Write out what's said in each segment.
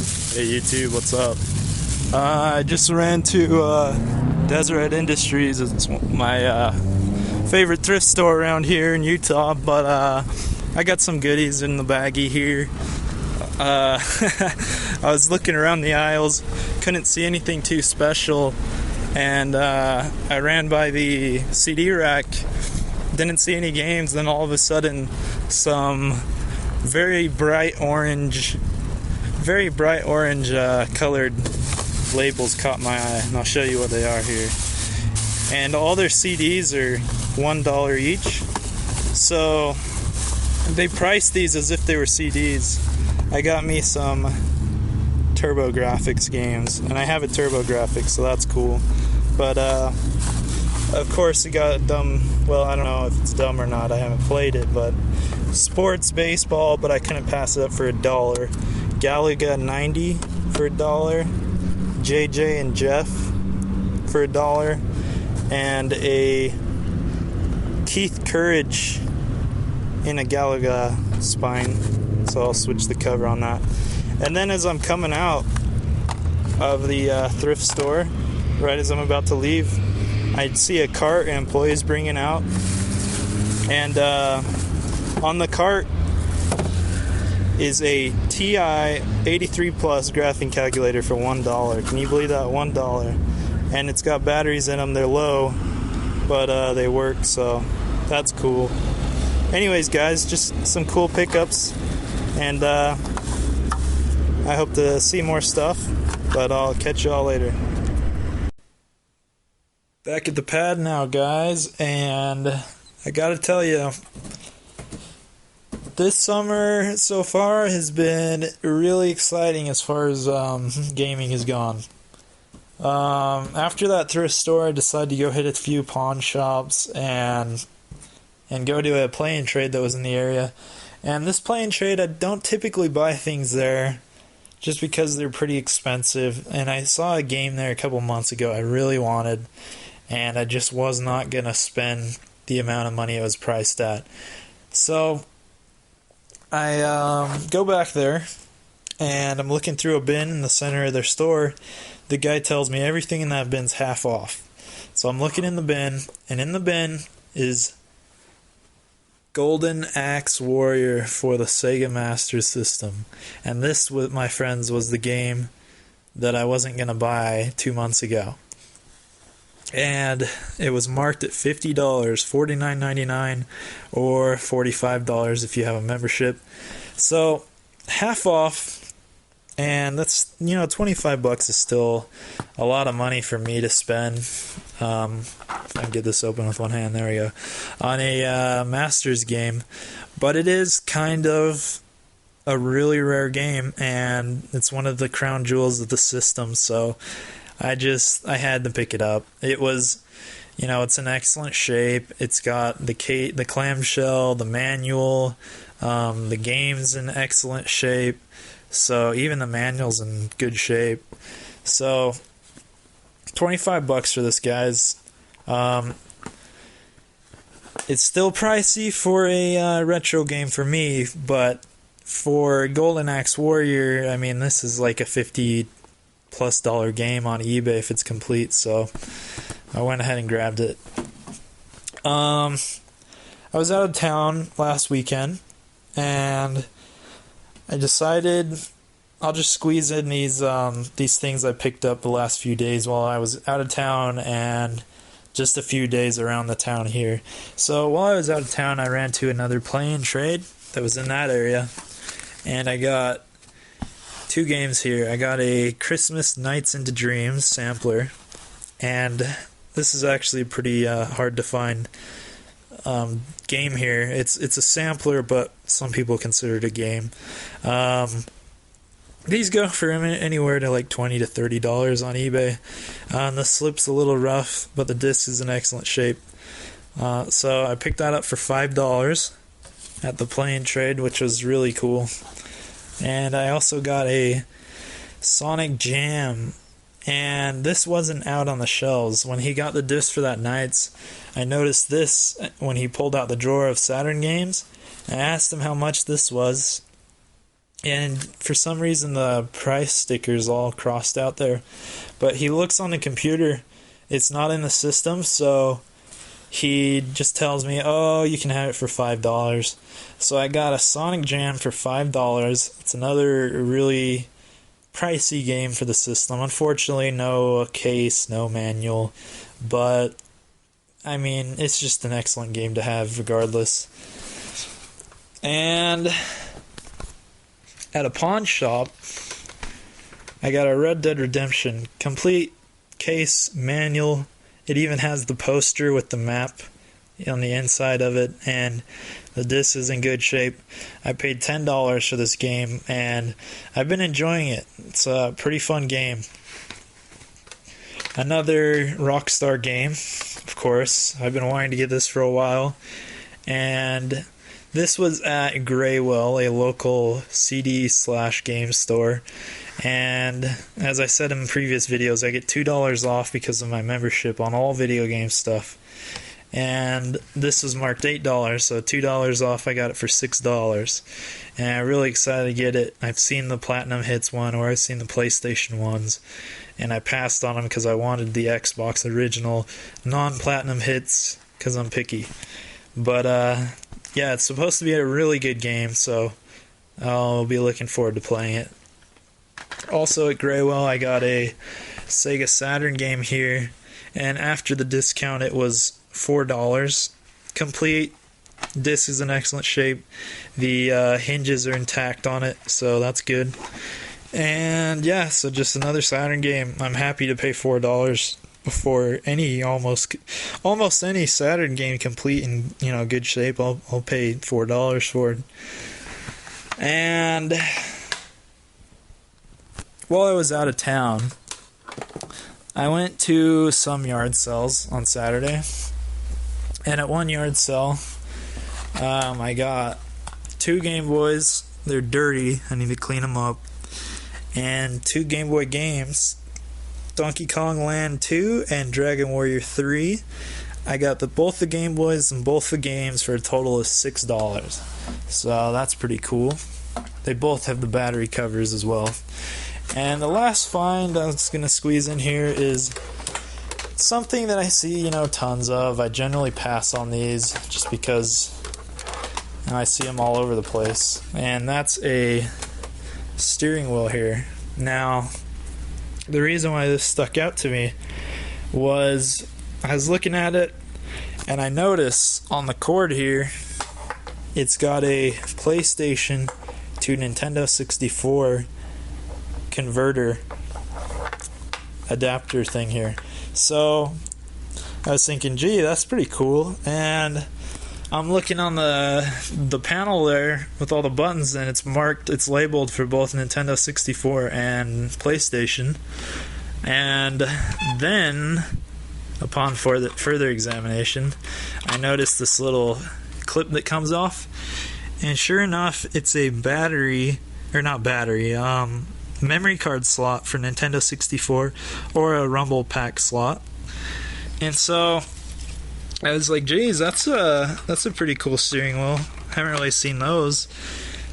Hey YouTube, what's up? I just ran to Deseret Industries. It's my favorite thrift store around here in Utah, but I got some goodies in the baggie here. I was looking around the aisles, couldn't see anything too special, and I ran by the CD rack, didn't see any games, then all of a sudden some very bright orange colored labels caught my eye, and I'll show you what they are here. And all their CDs are $1 each, so they priced these as if they were CDs. I got me some TurboGrafx games, and I have a TurboGrafx, so that's cool. But of course it got dumb. Well, I don't know if it's dumb or not, I haven't played it, but sports baseball, but I couldn't pass it up for $1. Galaga 90 for $1, JJ and Jeff for $1, and a Keith Courage in a Galaga spine. So I'll switch the cover on that. And then as I'm coming out of the thrift store, right as I'm about to leave, I'd see a cart and employees bringing out, and on the cart is a TI 83 Plus graphing calculator for $1. Can you believe that? $1. And it's got batteries in them. They're low, but they work, so that's cool. Anyways, guys, just some cool pickups, and I hope to see more stuff, but I'll catch y'all later. Back at the pad now, guys, and I gotta tell you, this summer so far has been really exciting as far as gaming has gone. After that thrift store, I decided to go hit a few pawn shops and go to a play and trade that was in the area. And this play and trade, I don't typically buy things there just because they're pretty expensive. And I saw a game there a couple months ago I really wanted, and I just was not going to spend the amount of money it was priced at. So I go back there, and I'm looking through a bin in the center of their store. The guy tells me everything in that bin's half off. So I'm looking in the bin, and in the bin is Golden Axe Warrior for the Sega Master System. And this, with my friends, was the game that I wasn't going to buy 2 months ago. And it was marked at $50, $49.99, or $45 if you have a membership. So half off, and that's, $25 is still a lot of money for me to spend. If I can get this open with one hand, there we go, on a Masters game. But it is kind of a really rare game, and it's one of the crown jewels of the system, so I had to pick it up. It was, it's in excellent shape. It's got the clamshell, the manual, the game's in excellent shape. So even the manual's in good shape. So $25 for this, guys. It's still pricey for a retro game for me, but for Golden Axe Warrior, I mean, this is like a $50+ game on eBay if it's complete, so I went ahead and grabbed it. I was out of town last weekend, and I decided I'll just squeeze in these things I picked up the last few days while I was out of town, and just a few days around the town here. So while I was out of town, I ran to another play and trade that was in that area, and I got 2 games here. I got a Christmas Nights into Dreams sampler, and this is actually a pretty hard to find game here. It's a sampler, but some people consider it a game. These go for anywhere to like $20 to $30 on eBay. The slip's a little rough, but the disc is in excellent shape. So I picked that up for $5 at the play and trade, which was really cool. And I also got a Sonic Jam, and this wasn't out on the shelves. When he got the disc for that Nights, I noticed this when he pulled out the drawer of Saturn games. I asked him how much this was, and for some reason the price sticker's all crossed out there. But he looks on the computer, it's not in the system, so he just tells me, oh, you can have it for $5. So I got a Sonic Jam for $5. It's another really pricey game for the system. Unfortunately, no case, no manual, but I mean, it's just an excellent game to have regardless. And at a pawn shop, I got a Red Dead Redemption complete case, manual. It even has the poster with the map on the inside of it, and the disc is in good shape. I paid $10 for this game, and I've been enjoying it. It's a pretty fun game. Another Rockstar game, of course. I've been wanting to get this for a while, and this was at Graywell, a local CD/game store. And as I said in previous videos, I get $2 off because of my membership on all video game stuff. And this was marked $8, so $2 off. I got it for $6. And I'm really excited to get it. I've seen the Platinum Hits one, or I've seen the PlayStation ones, and I passed on them because I wanted the Xbox original non-Platinum Hits because I'm picky. But yeah, it's supposed to be a really good game, so I'll be looking forward to playing it. Also at Graywell, I got a Sega Saturn game here, and after the discount it was $4. Complete. Disc is in excellent shape. The hinges are intact on it, so that's good. And yeah, so just another Saturn game. I'm happy to pay $4 for any almost any Saturn game complete in good shape. I'll pay $4 for it. And while I was out of town, I went to some yard sales on Saturday, and at one yard sale, I got 2 Game Boys. They're dirty. I need to clean them up. And 2 Game Boy games, Donkey Kong Land 2 and Dragon Warrior 3. I got both the Game Boys and both the games for a total of $6. So that's pretty cool. They both have the battery covers as well. And the last find I was going to squeeze in here is something that I see, tons of. I generally pass on these just because I see them all over the place. And that's a steering wheel here. Now, the reason why this stuck out to me was I was looking at it and I noticed on the cord here it's got a PlayStation to Nintendo 64 converter adapter thing here. So I was thinking, gee, that's pretty cool. And I'm looking on the panel there with all the buttons, and it's labeled for both Nintendo 64 and PlayStation. And then upon further examination, I noticed this little clip that comes off, and sure enough, it's a memory card slot for Nintendo 64 or a Rumble Pack slot. And so I was like, geez, that's a pretty cool steering wheel. Haven't really seen those.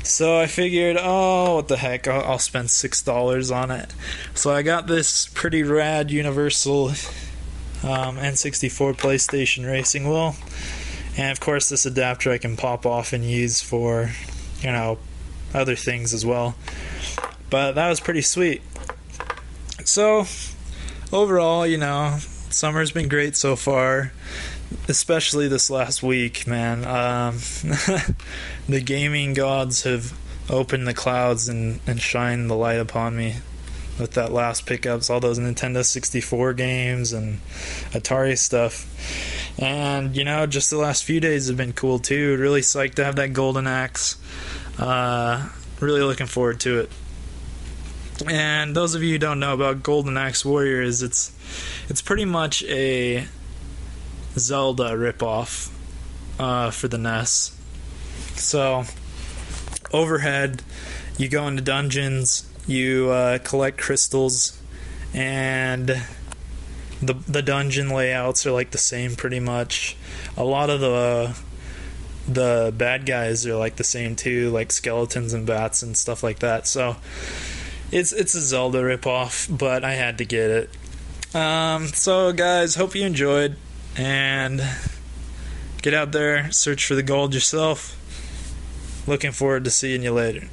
So I figured, oh, what the heck, I'll spend $6 on it. So I got this pretty rad Universal N64 PlayStation racing wheel. And of course this adapter I can pop off and use for, other things as well. But that was pretty sweet. So overall, summer's been great so far. Especially this last week, man. The gaming gods have opened the clouds and shined the light upon me with that last pickups, all those Nintendo 64 games and Atari stuff. And, just the last few days have been cool too. Really psyched to have that Golden Axe. Really looking forward to it. And those of you who don't know about Golden Axe Warriors, it's pretty much a Zelda ripoff for the NES. So, overhead, you go into dungeons, you collect crystals, and the dungeon layouts are like the same pretty much. A lot of the bad guys are like the same too, like skeletons and bats and stuff like that. So it's a Zelda ripoff, but I had to get it. So guys, hope you enjoyed, and get out there, search for the gold yourself. Looking forward to seeing you later.